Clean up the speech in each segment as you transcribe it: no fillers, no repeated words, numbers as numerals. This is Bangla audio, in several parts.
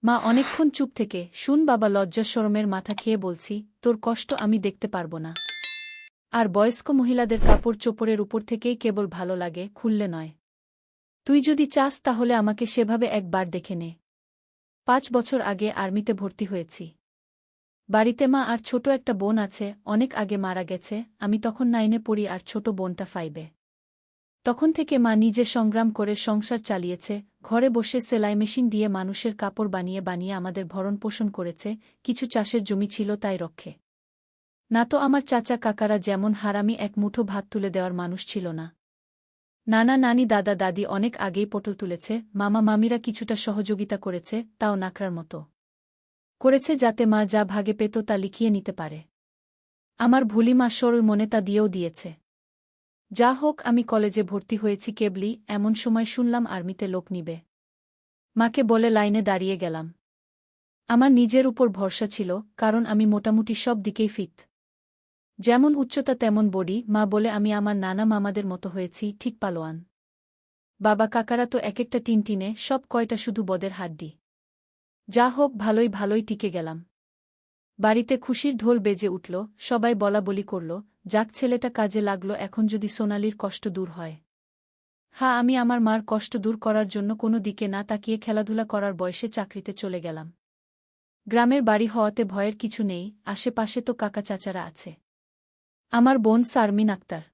মা অনেকক্ষণ চুপ থেকে, শুন বাবা লজ্জা শরমের মাথা খেয়ে বলছি, তোর কষ্ট আমি দেখতে পারব না। আর বয়স্ক মহিলাদের কাপড় চোপড়ের উপর থেকেই কেবল ভালো লাগে, খুললে নয়। তুই যদি চাস তাহলে আমাকে সেভাবে একবার দেখে নে। 5 বছর আগে আর্মিতে ভর্তি হয়েছি। বাড়িতে মা আর ছোট একটা বোন আছে, অনেক আগে মারা গেছে, আমি তখন 9-এ পড়ি আর ছোট বোনটা 5-এ। তখন থেকে মা নিজে সংগ্রাম করে সংসার চালিয়েছে, ঘরে বসে সেলাই মেশিন দিয়ে মানুষের কাপড় বানিয়ে বানিয়ে আমাদের ভরণপোষণ করেছে, কিছু চাষের জমি ছিল তাই রক্ষে। না তো আমার চাচা কাকারা যেমন হারামি এক মুঠো ভাত তুলে দেওয়ার মানুষ ছিল না। নানা নানি দাদা দাদি অনেক আগেই পটল তুলেছে, মামা মামিরা কিছুটা সহযোগিতা করেছে, তাও নাকড়ার মতো করেছে যাতে মা যা ভাগে পেত তা লিখিয়ে নিতে পারে। আমার ভুলি মা সরল মনে তা দিয়েও দিয়েছে। যা হোক, আমি কলেজে ভর্তি হয়েছি কেবলই, এমন সময় শুনলাম আর্মিতে লোক নিবে। মাকে বলে লাইনে দাঁড়িয়ে গেলাম। আমার নিজের উপর ভরসা ছিল, কারণ আমি মোটামুটি সব দিকেই ফিট। যেমন উচ্চতা তেমন বডি, মা বলে আমি আমার নানা মামাদের মতো হয়েছি, ঠিক পালোয়ান। বাবা কাকারা তো একেকটা টিনটিনে, সব কয়টা শুধু বদের হাড্ডি। যা হোক, ভালোই ভালোই টিকে গেলাম। বাড়িতে খুশির ঢোল বেজে উঠল, সবাই বলাবলি করল, যাক ছেলেটা কাজে লাগল, এখন যদি সোনালির কষ্ট দূর হয়। হ্যাঁ, আমি আমার মার কষ্ট দূর করার জন্য কোনো দিকে না তাকিয়ে খেলাধুলা করার বয়সে চাকরিতে চলে গেলাম। গ্রামের বাড়ি হওয়াতে ভয়ের কিছু নেই, আশেপাশে তো কাকা চাচারা আছে। আমার বোন শারমিন আক্তার,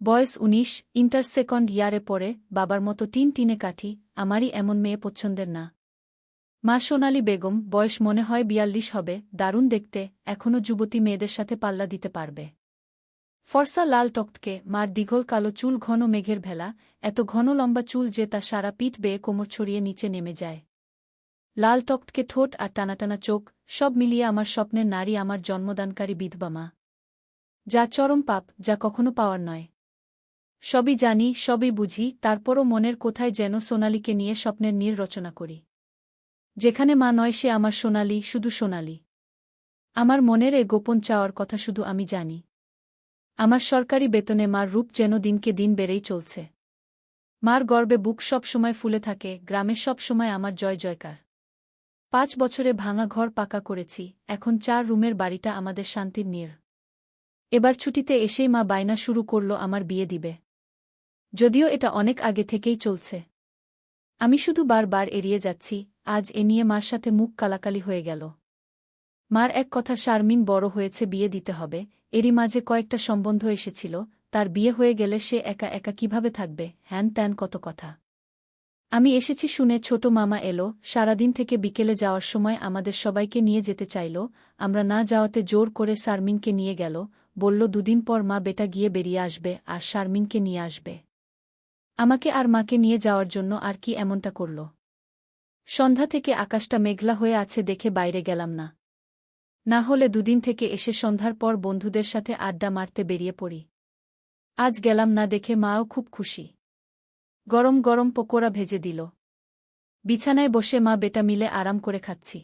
বয়স 19, ইন্টার সেকেন্ড ইয়ারে পড়ে, বাবার মতো টিনে কাঠি, আমারই এমন মেয়ে পছন্দের না। মা সোনালী বেগম, বয়স মনে হয় 42 হবে, দারুণ দেখতে, এখনও যুবতী মেয়েদের সাথে পাল্লা দিতে পারবে। ফর্সা লাল টকটকে, মার দীঘল কালো চুল ঘন মেঘের ভেলা, এত ঘন লম্বা চুল যে তা সারা পিঠ বেয়ে কোমর ছড়িয়ে নিচে নেমে যায়। লাল টকটকে ঠোঁট আর টানাটানা চোখ, সব মিলিয়ে আমার স্বপ্নের নারী, আমার জন্মদানকারী বিধবা মা। যা চরম পাপ, যা কখনো পাওয়ার নয়। সবই জানি, সবই বুঝি, তারপরও মনের কোথায় যেন সোনালীকে নিয়ে স্বপ্নের নীড় রচনা করি। যেখানে মা নয় সে আমার সোনালী, শুধু সোনালী। আমার মনের এ গোপন চাওয়ার কথা শুধু আমি জানি। আমার সরকারি বেতনে মার রূপ যেন দিনকে দিন বেড়েই চলছে। মার গর্বে বুক সব সময় ফুলে থাকে, গ্রামে সব সময় আমার জয় জয়কার। 5 বছরে ভাঙা ঘর পাকা করেছি, এখন 4 রুমের বাড়িটা আমাদের শান্তির নীড়। এবার ছুটিতে এসেই মা বায়না শুরু করল আমার বিয়ে দিবে। যদিও এটা অনেক আগে থেকেই চলছে। আমি শুধু বারবার এড়িয়ে যাচ্ছি, আজ এ নিয়ে মার সাথে মুখ কালাকালি হয়ে গেল। মার এক কথা, শারমিন বড় হয়েছে, বিয়ে দিতে হবে, এরই মাঝে কয়েকটা সম্বন্ধ এসেছিল, তার বিয়ে হয়ে গেলে সে একা একা কিভাবে থাকবে, হ্যান ত্যান কত কথা। আমি এসেছি শুনে ছোট মামা এলো, সারাদিন থেকে বিকেলে যাওয়ার সময় আমাদের সবাইকে নিয়ে যেতে চাইল, আমরা না যাওয়াতে জোর করে শারমিনকে নিয়ে গেল, বলল 2 দিন পর মা বেটা গিয়ে বেরিয়ে আসবে আর শারমিনকে নিয়ে আসবে। আমাকে আর মাকে নিয়ে যাওয়ার জন্য আর কি এমনটা করল। সন্ধ্যা থেকে আকাশটা মেঘলা হয়ে আছে দেখে বাইরে গেলাম না। না হলে 2 দিন থেকে এসে সন্ধ্যার পর বন্ধুদের সাথে আড্ডা মারতে বেরিয়ে পড়ি। আজ গেলাম না দেখে মাও খুব খুশি। গরম গরম পকোড়া ভেজে দিল। বিছানায় বসে মা বেটা মিলে আরাম করে খাচ্ছি।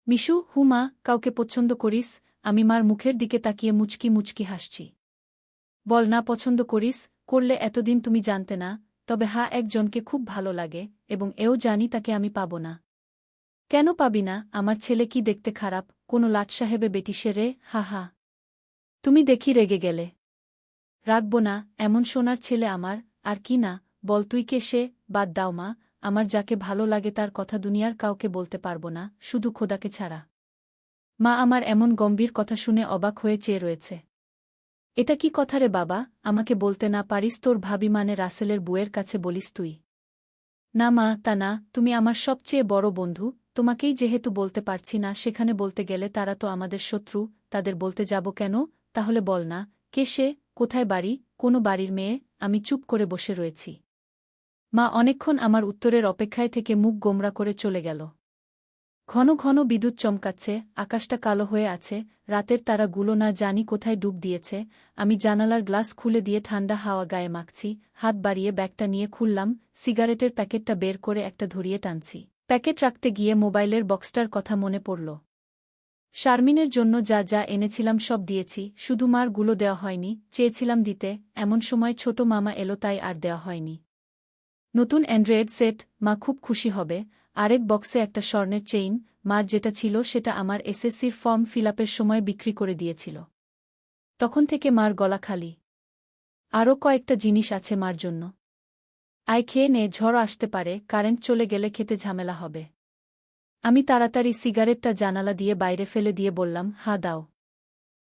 মিশু, হু মা, কাউকে পছন্দ করিস? আমি মার মুখের দিকে তাকিয়ে মুচকি মুচকি হাসছি। বল না পছন্দ করিস, করলে এতদিন তুমি জানতে না, তবে হ্যাঁ, একজনকে খুব ভালো লাগে, এবং এও জানি তাকে আমি পাব না। কেন পাবি না? আমার ছেলে কি দেখতে খারাপ, কোনো লাট সাহেবে বেটি সে রে? হা হা। তুমি দেখি রেগে গেলে। রাখব না, এমন সোনার ছেলে আমার, আর কি না, বল তুই কে সে? বাদ দাও মা, আমার যাকে ভালো লাগে তার কথা দুনিয়ার কাউকে বলতে পারব না, শুধু খোদাকে ছাড়া। মা আমার এমন গম্ভীর কথা শুনে অবাক হয়ে চেয়ে রয়েছে। এটা কি কথা রে বাবা, আমাকে বলতে না পারিস তোর ভাবি মানে রাসেলের বুয়ের কাছে বলিস তুই? না মা, তা না, তুমি আমার সবচেয়ে বড় বন্ধু, তোমাকেই যেহেতু বলতে পারছি না, সেখানে বলতে গেলে তারা তো আমাদের শত্রু, তাদের বলতে যাব কেন? তাহলে বল না, কে সে, কোথায় বাড়ি, কোনো বাড়ির মেয়ে? আমি চুপ করে বসে রয়েছি। মা অনেকক্ষণ আমার উত্তরের অপেক্ষায় থেকে মুখ গোমরা করে চলে গেল। ঘন ঘন বিদ্যুৎ চমকাচ্ছে, আকাশটা কালো হয়ে আছে, রাতের তারাগুলো না জানি কোথায় ডুব দিয়েছে। আমি জানালার গ্লাস খুলে দিয়ে ঠান্ডা হাওয়া গায়ে মাখছি, হাত বাড়িয়ে ব্যাগটা নিয়ে খুললাম, সিগারেটের প্যাকেটটা বের করে একটা ধরিয়ে টানছি। প্যাকেট রাখতে গিয়ে মোবাইলের বক্সটার কথা মনে পড়ল। শারমিনের জন্য যা যা এনেছিলাম সব দিয়েছি, শুধু মার গুলো দেওয়া হয়নি, চেয়েছিলাম দিতে, এমন সময় ছোট মামা এলো তাই আর দেওয়া হয়নি। নতুন অ্যান্ড্রয়েড সেট, মা খুব খুশি হবে, আরেক বক্সে একটা স্বর্ণের চেইন, মার যেটা ছিল সেটা আমার এসএসসির ফর্ম ফিলআপের সময় বিক্রি করে দিয়েছিল। তখন থেকে মার গলা খালি। আরও কয়েকটা জিনিস আছে মার জন্য। আয় খেয়ে নে, ঝড় আসতে পারে, কারেন্ট চলে গেলে খেতে ঝামেলা হবে। আমি তাড়াতাড়ি সিগারেটটা জানালা দিয়ে বাইরে ফেলে দিয়ে বললাম, হা দাও।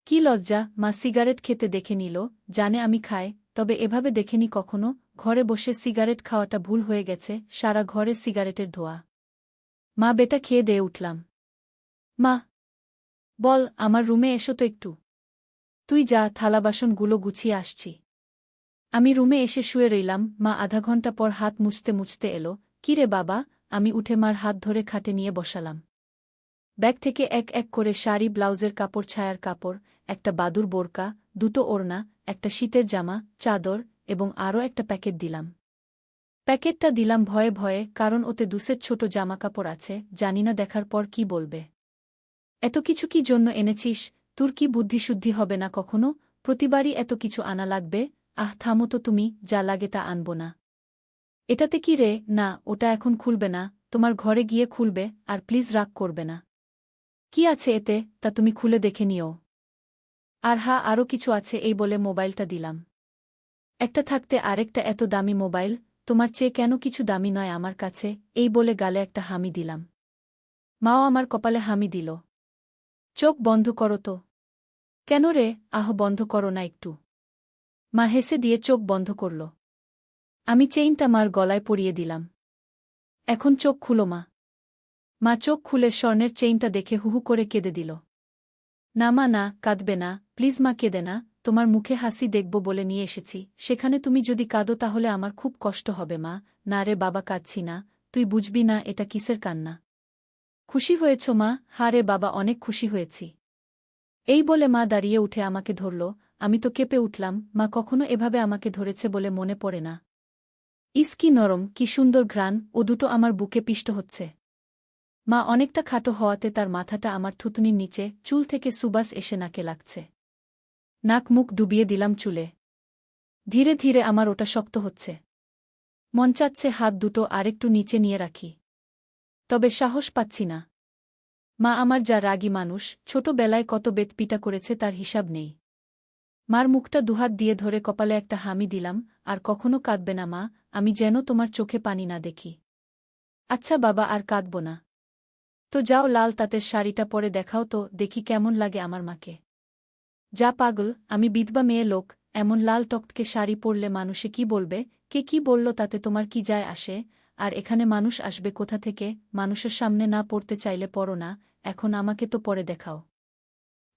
কি লজ্জা, মা সিগারেট খেতে দেখে নিল, জানে আমি খাই, তবে এভাবে দেখেনি কখনো। ঘরে বসে সিগারেট খাওয়াটা ভুল হয়ে গেছে, সারা ঘরে সিগারেটের ধোঁয়া। মা বেটা খেয়ে দিয়ে উঠলাম। মা বল, আমার রুমে এসো তো একটু। তুই যা, থালা বাসনগুলো গুছিয়ে আসছি। আমি রুমে এসে শুয়ে রইলাম। মা আধা ঘন্টা পর হাত মুছতে মুছতে এলো। কি রে বাবা? আমি উঠে মার হাত ধরে খাটে নিয়ে বসালাম। ব্যাগ থেকে এক এক করে শাড়ি, ব্লাউজের কাপড়, ছায়ার কাপড়, একটা বাদুর বোরকা, দুটো ওড়না, একটা শীতের জামা, চাদর এবং আরও একটা প্যাকেট দিলাম। প্যাকেটটা দিলাম ভয়ে ভয়ে, কারণ ওতে দুসেট ছোট জামাকাপড় আছে, জানি না দেখার পর কি বলবে। এত কিছু কি জন্য এনেছিস? তোর কি বুদ্ধিশুদ্ধি হবে না কখনো? প্রতিবারই এত কিছু আনা লাগবে? আহ থামো তো তুমি, যা লাগে তা আনব না। এটাতে কি রে? না, ওটা এখন খুলবে না, তোমার ঘরে গিয়ে খুলবে, আর প্লিজ রাগ করবে না। কি আছে এতে, তা তুমি খুলে দেখে নিও। আর হ্যাঁ, আরও কিছু আছে, এই বলে মোবাইলটা দিলাম। একটা থাকতে আরেকটা এত দামি মোবাইল, তোমার চেয়ে কেন কিছু দামি নয় আমার কাছে, এই বলে গালে একটা হামি দিলাম। মাও আমার কপালে হামি দিল। চোখ বন্ধ করো তো। কেন রে? আহ বন্ধ করো না একটু। মা হেসে দিয়ে চোখ বন্ধ করল। আমি চেইনটা মার গলায় পরিয়ে দিলাম। এখন চোখ খুলো মা। মা চোখ খুলে স্বর্ণের চেইনটা দেখে হুহু করে কেঁদে দিল। না মা না, কাঁদবে না, প্লিজ মা, কেঁদে না, তোমার মুখে হাসি দেখব বলে নিয়ে এসেছি, সেখানে তুমি যদি কাঁদো তাহলে আমার খুব কষ্ট হবে মা। না রে বাবা, কাঁদছি না, তুই বুঝবি না এটা কিসের কান্না। খুশি হয়েছ মা? হা রে বাবা, অনেক খুশি হয়েছি। এই বলে মা দাঁড়িয়ে উঠে আমাকে ধরল। আমি তো কেঁপে উঠলাম, মা কখনো এভাবে আমাকে ধরেছে বলে মনে পড়ে না। ইস কি নরম, কি সুন্দর ঘ্রাণ, ও দুটো আমার বুকে পিষ্ট হচ্ছে। মা অনেকটা খাটো হওয়াতে তার মাথাটা আমার থুতনির নিচে, চুল থেকে সুবাস এসে নাকে লাগছে। নাক মুখ ডুবিয়ে দিলাম চুলে। ধীরে ধীরে আমার ওটা শক্ত হচ্ছে। মন চাচ্ছে হাত দুটো আরেকটু নিচে নিয়ে রাখি, তবে সাহস পাচ্ছি না। মা আমার যা রাগী মানুষ, ছোটবেলায় কত বেতপিটা করেছে তার হিসাব নেই। মার মুখটা দুহাত দিয়ে ধরে কপালে একটা হামি দিলাম। আর কখনো কাঁদবে না মা, আমি যেন তোমার চোখে পানি না দেখি। আচ্ছা বাবা, আর কাঁদব না। তো যাও, লাল তাঁতের শাড়িটা পরে দেখাও তো, দেখি কেমন লাগে আমার মাকে। যা পাগল, আমি বিধবা মেয়ে লোক, এমন লাল টকটকে শাড়ি পরলে মানুষে কি বলবে? কে কি বলল তাতে তোমার কি যায় আসে? আর এখানে মানুষ আসবে কোথা থেকে? মানুষের সামনে না পড়তে চাইলে পড়ো না, এখন আমাকে তো পরে দেখাও।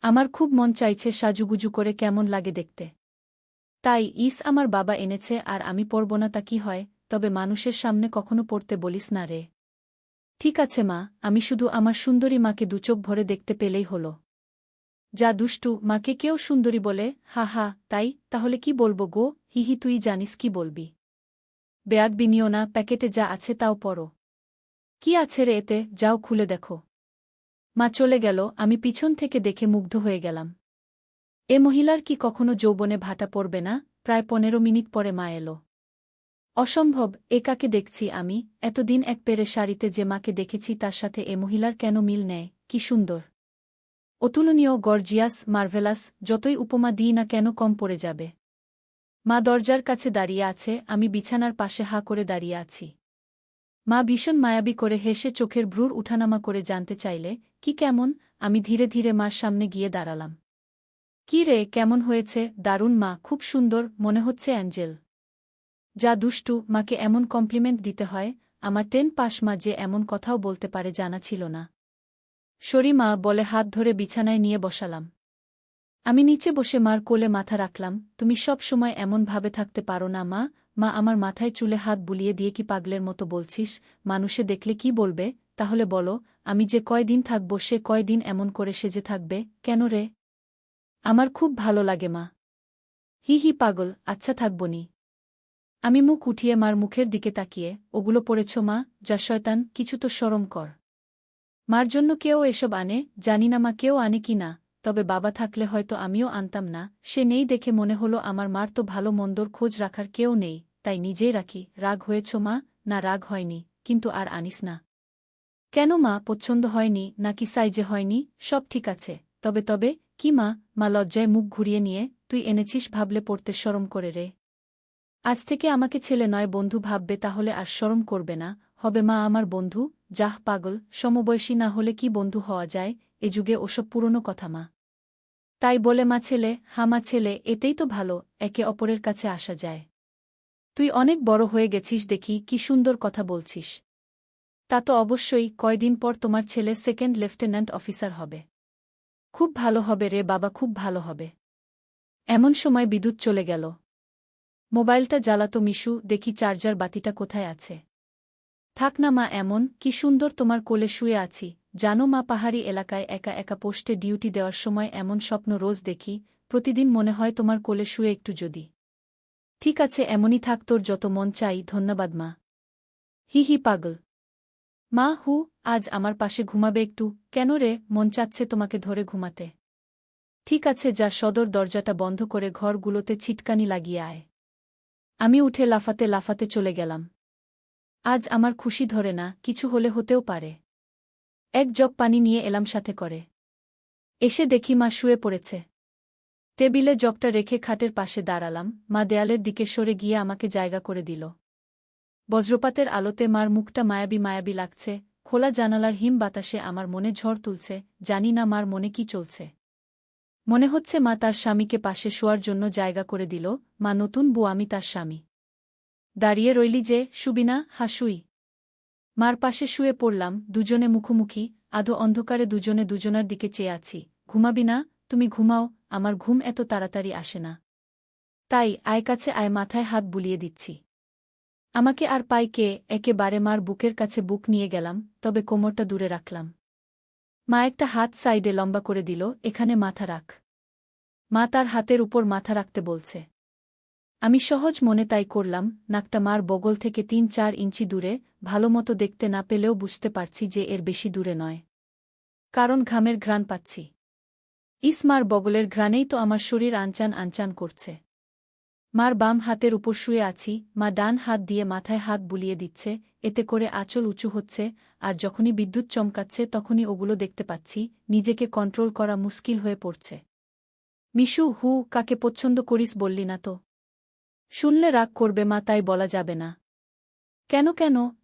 আমার খুব মন চাইছে সাজুগুজু করে কেমন লাগে দেখতে। তাই আমার বাবা এনেছে, আর আমি পরব না তা কি হয়? তবে মানুষের সামনে কখনো পড়তে বলিস না রে। ঠিক আছে মা, আমি শুধু আমার সুন্দরী মাকে দুচোখ ভরে দেখতে পেলেই হলো। যা দুষ্টু, মাকে কেউ সুন্দরী বলে? হা হা, তাই তাহলে কি বলবো গো? হিহি, তুই জানিস কি বলবি। বেয়াদবি নিও না, প্যাকেটে যা আছে তাও পড়ো। কি আছে রে এতে, যাও খুলে দেখো। মা চলে গেল, আমি পিছন থেকে দেখে মুগ্ধ হয়ে গেলাম। এ মহিলার কি কখনো যৌবনে ভাটা পড়বে না? প্রায় 15 মিনিট পরে মা এলো। অসম্ভব, এ কাকে দেখছি আমি? এতদিন এক পেরে শাড়িতে যে মাকে দেখেছি তার সাথে এ মহিলার কেন মিল নেয়? কি সুন্দর, অতুলনীয়, গর্জিয়াস, মার্ভেলাস, যতই উপমা দিই না কেন কম পড়ে যাবে। মা দরজার কাছে দাঁড়িয়ে আছে, আমি বিছানার পাশে হা করে দাঁড়িয়ে আছি। মা ভীষণ মায়াবী করে হেসে চোখের ভ্রুর উঠানামা করে জানতে চাইলে, কি কেমন? আমি ধীরে ধীরে মার সামনে গিয়ে দাঁড়ালাম। কি রে, কেমন হয়েছে? দারুণ মা, খুব সুন্দর, মনে হচ্ছে অ্যাঞ্জেল। যা দুষ্টু, মাকে এমন কমপ্লিমেন্ট দিতে হয়? আমার 10 পাস মা যে এমন কথাও বলতে পারে জানা ছিল না। সরি মা, বলে হাত ধরে বিছানায় নিয়ে বসালাম। আমি নিচে বসে মার কোলে মাথা রাখলাম। তুমি সব সময় এমন ভাবে থাকতে পারো না মা? মা আমার মাথায় চুলে হাত বুলিয়ে দিয়ে, কি পাগলের মতো বলছিস? মানুষে দেখলে কি বলবে? তাহলে বলো, আমি যে কয়দিন থাকব সে কয়দিন এমন করে সেজে থাকবে কেন রে? আমার খুব ভালো লাগে মা। হি হি পাগল, আচ্ছা থাকবনি। আমি মুখ উঠিয়ে মার মুখের দিকে তাকিয়ে, ওগুলো পড়েছ মা? যা শয়তান, কিছু তো শরম কর। মার জন্য কেউ এসব আনে? জানি না মা কেউ আনে কি না, তবে বাবা থাকলে হয়তো আমিও আনতাম না। সে নেই দেখে মনে হলো আমার মার তো ভালো মন্দর খোঁজ রাখার কেউ নেই, তাই নিজেই রাখি। রাগ হয়েছ মা? না, রাগ হয়নি, কিন্তু আর আনিস না। কেন মা, পছন্দ হয়নি নাকি সাইজে হয়নি? সব ঠিক আছে। তবে কি মা? মা লজ্জায় মুখ ঘুরিয়ে নিয়ে, তুই এনেছিস ভাবলে পড়তে শরম করে রে। আজ থেকে আমাকে ছেলে নয় বন্ধু ভাববে, তাহলে আর শরম করবে না। হবে মা আমার বন্ধু? যাহ পাগল, সমবয়সী না হলে কি বন্ধু হওয়া যায়? এ যুগে ওসব পুরনো কথা মা। তাই বলে মা ছেলে, মা ছেলে, এতেই তো ভালো, একে অপরের কাছে আসা যায়। তুই অনেক বড় হয়ে গেছিস দেখি, কি সুন্দর কথা বলছিস। তা তো অবশ্যই, কয়দিন পর তোমার ছেলে সেকেন্ড লেফটেন্যান্ট অফিসার হবে। খুব ভালো হবে রে বাবা, খুব ভালো হবে। এমন সময় বিদ্যুৎ চলে গেল। মোবাইলটা জ্বালাতো মিশু, দেখি চার্জার বাতিটা কোথায় আছে। থাক না মা, এমন কি সুন্দর তোমার কোলে শুয়ে আছি। জানো মা, পাহাড়ি এলাকায় একা একা পোস্টে ডিউটি দেওয়ার সময় এমন স্বপ্ন রোজ দেখি। প্রতিদিন মনে হয় তোমার কোলে শুয়ে একটু যদি। ঠিক আছে, এমনই থাক, তোর যত মন চাই। ধন্যবাদ মা। হি পাগল। মা হু, আজ আমার পাশে ঘুমাবে একটু? কেন রে, মন চাচ্ছে তোমাকে ধরে ঘুমাতে। ঠিক আছে, যা, সদর দরজাটা বন্ধ করে ঘরগুলোতে ছিটকানি লাগিয়ে আয়। আমি উঠে লাফাতে লাফাতে চলে গেলাম। আজ আমার খুশি ধরে না, কিছু হলে হতেও পারে। এক জগ পানি নিয়ে এলাম সাথে করে। এসে দেখি মা শুয়ে পড়েছে। টেবিলে জগটা রেখে খাটের পাশে দাঁড়ালাম। মা দেয়ালের দিকে সরে গিয়ে আমাকে জায়গা করে দিল। বজ্রপাতের আলোতে মার মুখটা মায়াবী মায়াবী লাগছে। খোলা জানালার হিম বাতাসে আমার মনে ঝড় তুলছে। জানি না মার মনে কি চলছে। মনে হচ্ছে মা তার স্বামীকে পাশে শোয়ার জন্য জায়গা করে দিল। মা নতুন বউ, আমি তার স্বামী। দাঁড়িয়ে রইলি যে, শুবি না? শুই। মার পাশে শুয়ে পড়লাম, দুজনে মুখোমুখি। আধো অন্ধকারে দুজনে দুজনার দিকে চেয়ে আছি। ঘুমাবি না? তুমি ঘুমাও, আমার ঘুম এত তাড়াতাড়ি আসে না। তাই আয় কাছে আয়, মাথায় হাত বুলিয়ে দিচ্ছি। আমাকে আর পাই কে? একেবারে মার বুকের কাছে বুক নিয়ে গেলাম, তবে কোমরটা দূরে রাখলাম। মা একটা হাত সাইডে লম্বা করে দিল, এখানে মাথা রাখ। মা তার হাতের উপর মাথা রাখতে বলছে। আমি সহজ মনে তাই করলাম। নাকটা মার বগল থেকে ৩-৪ ইঞ্চি দূরে। ভালোমতো দেখতে না পেলেও বুঝতে পারছি যে এর বেশি দূরে নয়। কারণ ঘামের ঘ্রাণ পাচ্ছি। মার বগলের ঘ্রাণেই তো আমার শরীর আনচান আনচান করছে। মার বাম হাতের উপর শুয়ে আছি, মা ডান হাত দিয়ে মাথায় হাত বুলিয়ে দিচ্ছে, এতে করে আঁচল উঁচু হচ্ছে। আর যখনই বিদ্যুৎ চমকাচ্ছে তখনই ওগুলো দেখতে পাচ্ছি। নিজেকে কন্ট্রোল করা মুশকিল হয়ে পড়ছে। মিশু, কাকে পছন্দ করিস বললি না তো? শুনলে রাগ করবে মা, তাই বলা যাবে না। কেন,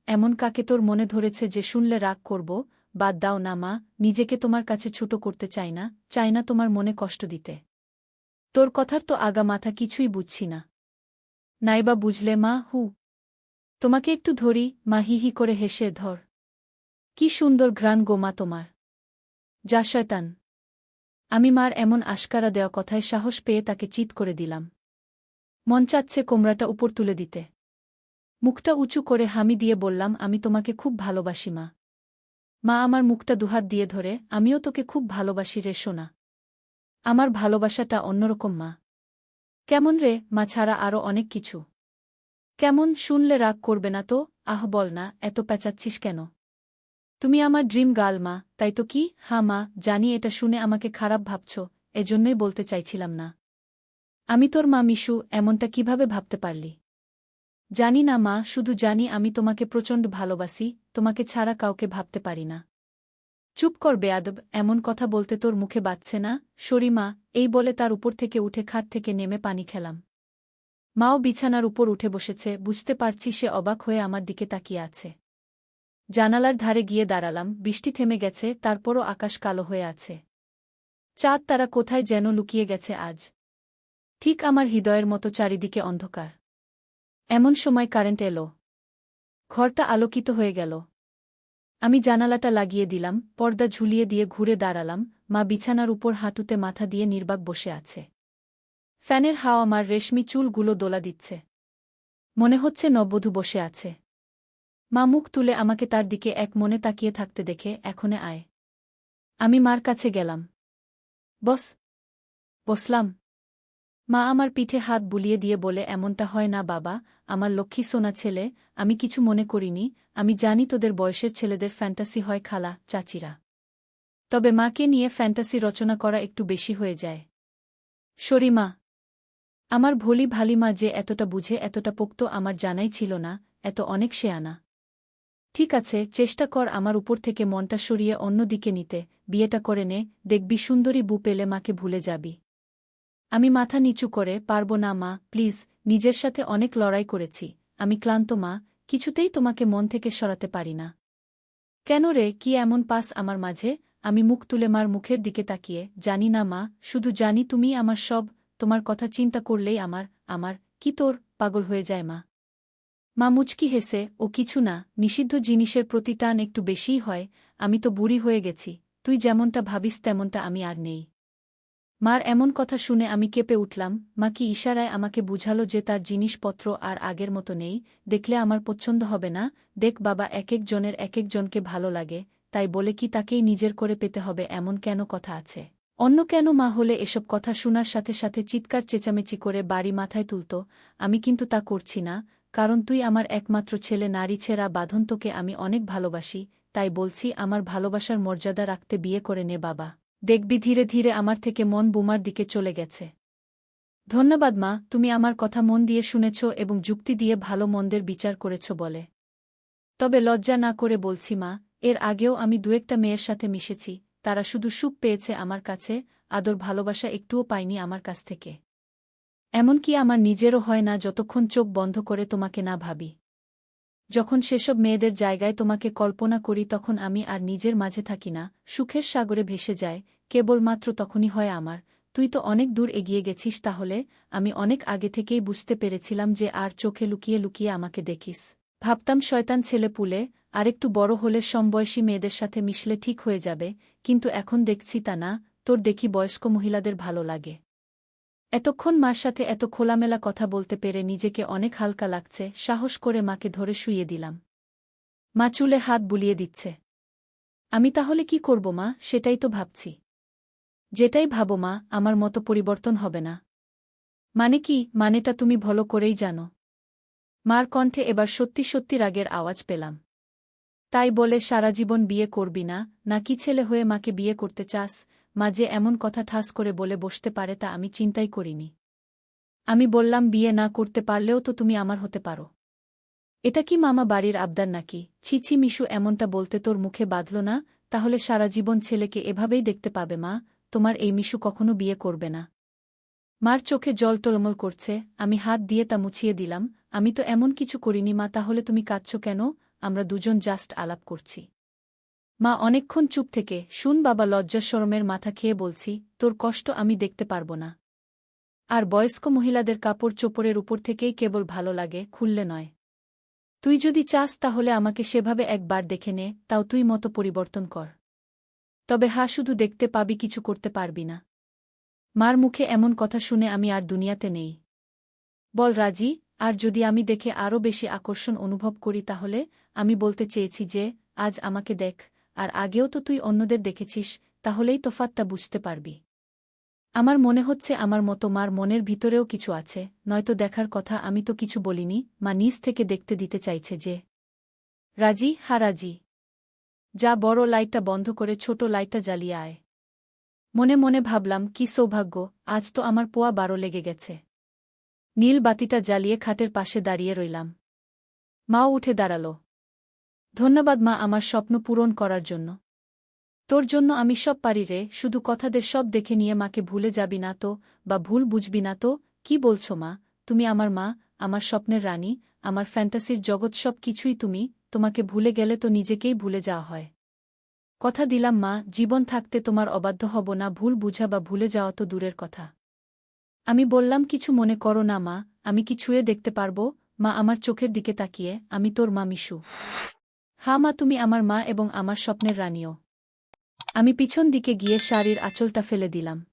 এমন কাকে তোর মনে ধরেছে যে শুনলে রাগ করব? বাদ দাও না মা, নিজেকে তোমার কাছে ছোট করতে চাই না তোমার মনে কষ্ট দিতে। তোর কথার তো আগা মাথা কিছুই বুঝছি না। নাইবা বুঝলে মা? তোমাকে একটু ধরি। মা হি করে হেসে, ধর। কি সুন্দর ঘ্রাণ গো মা তোমার। যা শয়তান। আমি মার এমন আশকারা দেওয়া কথায় সাহস পেয়ে তাকে চিৎ করে দিলাম। মন চাচ্ছে কোমরাটা উপর তুলে দিতে। মুখটা উঁচু করে হামি দিয়ে বললাম, আমি তোমাকে খুব ভালোবাসি মা। মা আমার মুখটা দুহাত দিয়ে ধরে, আমিও তোকে খুব ভালোবাসি রে সোনা। আমার ভালোবাসাটা অন্যরকম মা। কেমন রে? মা ছাড়া আরও অনেক কিছু। কেমন? শুনলে রাগ করবে না তো? বল না, এত প্যাচাচ্ছিস কেন? তুমি আমার ড্রিম গার্ল মা, তাই তো? কি? মা, জানি এটা শুনে আমাকে খারাপ ভাবছ, এজন্যই বলতে চাইছিলাম না। আমি তোর মা মিশু, এমনটা কিভাবে ভাবতে পারলি? জানি না মা, শুধু জানি আমি তোমাকে প্রচণ্ড ভালোবাসি, তোমাকে ছাড়া কাউকে ভাবতে পারি না। চুপ কর বেয়াদব, এমন কথা বলতে তোর মুখে বাজছে না? সরি মা। এই বলে তার উপর থেকে উঠে খাট থেকে নেমে পানি খেলাম। মাও বিছানার উপর উঠে বসেছে, বুঝতে পারছি সে অবাক হয়ে আমার দিকে তাকিয়ে আছে। জানালার ধারে গিয়ে দাঁড়ালাম, বৃষ্টি থেমে গেছে, তারপরও আকাশ কালো হয়ে আছে। চাঁদ তারা কোথায় যেন লুকিয়ে গেছে আজ। ঠিক আমার হৃদয়ের মতো চারিদিকে অন্ধকার। এমন সময় কারেন্ট এলো। ঘরটা আলোকিত হয়ে গেল। আমি জানালাটা লাগিয়ে দিলাম, পর্দা ঝুলিয়ে দিয়ে ঘুরে দাঁড়ালাম। মা বিছানার উপর হাঁটুতে মাথা দিয়ে নির্বাক বসে আছে। ফ্যানের হাওয়া আমার রেশমি চুলগুলো দোলা দিচ্ছে। মনে হচ্ছে নববধূ বসে আছে। মা মুখ তুলে আমাকে তার দিকে এক মনে তাকিয়ে থাকতে দেখে, এখনে আয়। আমি মার কাছে গেলাম। বসলাম। মা আমার পিঠে হাত বুলিয়ে দিয়ে বলে, এমনটা হয় না বাবা, আমার লক্ষ্মী সোনা ছেলে। আমি কিছু মনে করিনি। আমি জানি তোদের বয়সের ছেলেদের ফ্যান্টাসি হয় খালা, চাচিরা। তবে মাকে নিয়ে ফ্যান্টাসি রচনা করা একটু বেশি হয়ে যায়। সরি মা। আমার ভোলি ভালি মা যে এতটা বুঝে, এতটা পোক্ত আমার জানাই ছিল না, এত অনেক শেয়ানা। ঠিক আছে, চেষ্টা কর আমার উপর থেকে মনটা সরিয়ে অন্য দিকে নিতে, বিয়েটা করে নে, দেখবি সুন্দরী বউ পেলে মাকে ভুলে যাবি। আমি মাথা নিচু করে, পারব না মা, প্লিজ, নিজের সাথে অনেক লড়াই করেছি, আমি ক্লান্ত মা, কিছুতেই তোমাকে মন থেকে সরাতে পারি না। কেন রে, কি এমন পাস আমার মাঝে? আমি মুখ তুলে মার মুখের দিকে তাকিয়ে, জানি না মা, শুধু জানি তুমি আমার সব, তোমার কথা চিন্তা করলেই আমার, কি তোর, পাগল হয়ে যায় মা। মা মুচকি হেসে, ও কিছু না, নিষিদ্ধ জিনিসের প্রতি টান একটু বেশিই হয়, আমি তো বুড়ি হয়ে গেছি, তুই যেমনটা ভাবিস তেমনটা আমি আর নেই। মার এমন কথা শুনে আমি কেঁপে উঠলাম, মা কি ইশারায় আমাকে বুঝালো যে তার জিনিসপত্র আর আগের মতো নেই, দেখলে আমার পছন্দ হবে না? দেখ বাবা, একেক জনের একেক জনকে ভালো লাগে, তাই বলে কি তাকেই নিজের করে পেতে হবে এমন কেন কথা আছে? অন্য কেন মা হলে এসব কথা শোনার সাথে সাথে চিৎকার চেঁচামেচি করে বাড়ি মাথায় তুলত, আমি কিন্তু তা করছি না, কারণ তুই আমার একমাত্র ছেলে, নারী ছেঁড়া বাঁধন, তোকে আমি অনেক ভালোবাসি, তাই বলছি আমার ভালোবাসার মর্যাদা রাখতে বিয়ে করে নে বাবা। দেখবি ধীরে ধীরে আমার থেকে মন বোমার দিকে চলে গেছে। ধন্যবাদ মা, তুমি আমার কথা মন দিয়ে শুনেছ এবং যুক্তি দিয়ে ভালো মন্দের বিচার করেছ বলে। তবে লজ্জা না করে বলছি মা, এর আগেও আমি দু-একটা মেয়ের সাথে মিশেছি, তারা শুধু সুখ পেয়েছে আমার কাছে, আদর ভালোবাসা একটুও পায়নি আমার কাছ থেকে। এমনকি আমার নিজেরও হয় না যতক্ষণ চোখ বন্ধ করে তোমাকে না ভাবি। যখন সেসব মেয়েদের জায়গায় তোমাকে কল্পনা করি তখন আমি আর নিজের মাঝে থাকি না, সুখের সাগরে ভেসে যায়, কেবলমাত্র তখনই হয় আমার। তুই তো অনেক দূর এগিয়ে গেছিস তাহলে, আমি অনেক আগে থেকেই বুঝতে পেরেছিলাম যে আর চোখে লুকিয়ে লুকিয়ে আমাকে দেখিস। ভাবতাম শয়তান ছেলে পুলে, আরেকটু বড় হলে সমবয়সী মেয়েদের সাথে মিশলে ঠিক হয়ে যাবে, কিন্তু এখন দেখছি তা না, তোর দেখি বয়স্ক মহিলাদের ভালো লাগে। এতক্ষণ মার সাথে এত খোলামেলা কথা বলতে পেরে নিজেকে অনেক হালকা লাগছে, সাহস করে মাকে ধরে শুইয়ে দিলাম। মা চুলে হাত বুলিয়ে দিচ্ছে। আমি তাহলে কি করব মা, সেটাই তো ভাবছি। যেটাই ভাবো মা, আমার মতো পরিবর্তন হবে না। মানে কি? মানেটা তুমি ভালো করেই জানো। মার কণ্ঠে এবার সত্যি সত্যি রাগের আওয়াজ পেলাম। তাই বলে সারা জীবন বিয়ে করবি না, নাকি ছেলে হয়ে মাকে বিয়ে করতে চাস? মা যে এমন কথা ঠাস করে বলে বসতে পারে তা আমি চিন্তাই করিনি। আমি বললাম, বিয়ে না করতে পারলেও তো তুমি আমার হতে পারো। এটা কি মামা বাড়ির আবদার নাকি? ছি ছি মিশু, এমনটা বলতে তোর মুখে বাঁধল না? তাহলে সারা জীবন ছেলেকে এভাবেই দেখতে পাবে মা, তোমার এই মিশু কখনো বিয়ে করবে না। মার চোখে জল টলমল করছে, আমি হাত দিয়ে তা মুছিয়ে দিলাম, আমি তো এমন কিছু করিনি মা, তাহলে তুমি কাঁদছ কেন? আমরা দুজন জাস্ট আলাপ করছি। মা অনেকক্ষণ চুপ থেকে, শুন বাবা, লজ্জা শরমের মাথা খেয়ে বলছি, তোর কষ্ট আমি দেখতে পারব না। আর বয়স্ক মহিলাদের কাপড় চোপড়ের উপর থেকেই কেবল ভালো লাগে, খুললে নয়। তুই যদি চাস তাহলে আমাকে সেভাবে একবার দেখে নে, তাও তুই মতো পরিবর্তন কর। তবে শুধু দেখতে পাবি, কিছু করতে পারবি না। মার মুখে এমন কথা শুনে আমি আর দুনিয়াতে নেই। বল রাজি? আর যদি আমি দেখে আরও বেশি আকর্ষণ অনুভব করি তাহলে? আমি বলতে চেয়েছি যে, আজ আমাকে দেখ, আর আগেও তো তুই অন্যদের দেখেছিস, তাহলেই তফাৎটা বুঝতে পারবি। আমার মনে হচ্ছে আমার মতো মার মনের ভিতরেও কিছু আছে, নয়তো দেখার কথা, আমি তো কিছু বলিনি। মা নিজ থেকে দেখতে দিতে চাইছে যে। রাজি? রাজি। যা, বড় লাইটটা বন্ধ করে ছোট লাইটটা জ্বালিয়ে আয়। মনে মনে ভাবলাম, কি সৌভাগ্য, আজ তো আমার পোয়া 12 লেগে গেছে। নীল বাতিটা জ্বালিয়ে খাটের পাশে দাঁড়িয়ে রইলাম। মাও উঠে দাঁড়াল। ধন্যবাদ মা, আমার স্বপ্ন পূরণ করার জন্য। তোর জন্য আমি সব পারি রে, শুধু কথাদের সব দেখে নিয়ে মাকে ভুলে যাবি না তো, বা ভুল বুঝবি না তো? কি বলছো মা, তুমি আমার মা, আমার স্বপ্নের রানী, আমার ফ্যান্টাসির জগৎ, সব কিছুই তুমি। তোমাকে ভুলে গেলে তো নিজেকেই ভুলে যাওয়া হয়। কথা দিলাম মা, জীবন থাকতে তোমার অবাধ্য হব না, ভুল বুঝা বা ভুলে যাওয়া তো দূরের কথা। আমি বললাম, কিছু মনে করো না মা, আমি কি ছুঁয়ে দেখতে পারবো? মা আমার চোখের দিকে তাকিয়ে, আমি তোর মা মিশু। মা, তুমি আমার মা এবং আমার স্বপ্নের রানীও। আমি পিছন দিকে গিয়ে শাড়ির আঁচলটা ফেলে দিলাম।